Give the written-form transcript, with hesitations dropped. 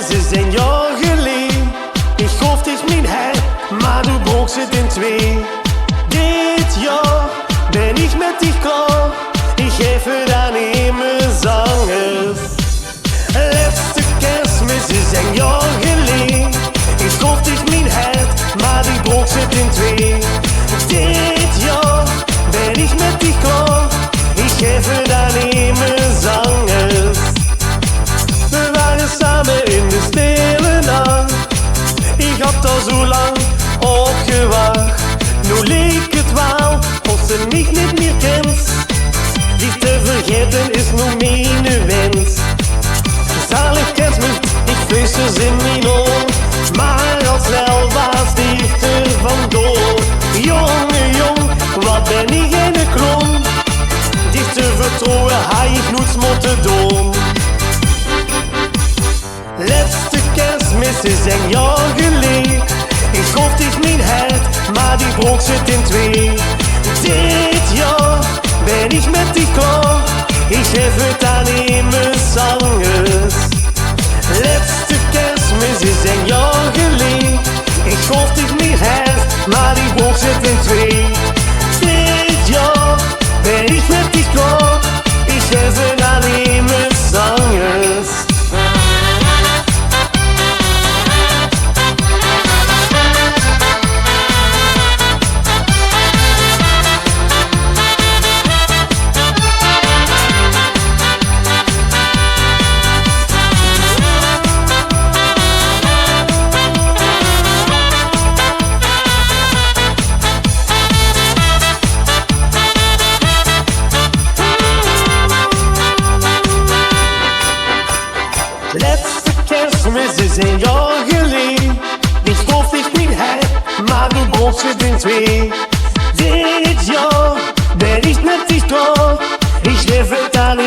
kerstmis is een jaar geleden. Ik gaf dich mijn hart, maar du brokst het in twee. Dit jaar ben ik met dich klaar. Ich helfe dan immer zangers. Letzte kerstmis is een jaar geleden. Ik gaf dich mijn hart, maar du brokst het in twee. Dit jaar ben ik met dich klaar. Ich helfe dan immer zangers. We waren samen in de stille nacht. Ik had al zo lang op gewacht. Nu leek het wel of ze mich niet meer kent. Dich te vergeten is nu mijn wens. Zalig kerstmis, ik feesters in mijn oor. Maar al snel was dich er vandoor. Jonge jong, wat ben ik in de kroon. Dich te vertrouwen, ha ik nooit moeten doen. Letzte kerstmis is een jaar geleden. Ik gaf dich mijn hart, maar die brokst het in twee. Dit jaar ben ik met dich klaar. Ik geef het aan immer zangers. Letzte kerstmis is een jaar geleden. Ik gaf dich mijn hart, maar die brokst het in twee. Dit jaar ben ik met dich klaar. Ik geef het aan immer zangers. Letzte kerstmis is een jaar geleden. Ik gaf dich mijn hart, maar du brokst het in twee. Dit jaar ben ik met dich klaar. Ik geef het aan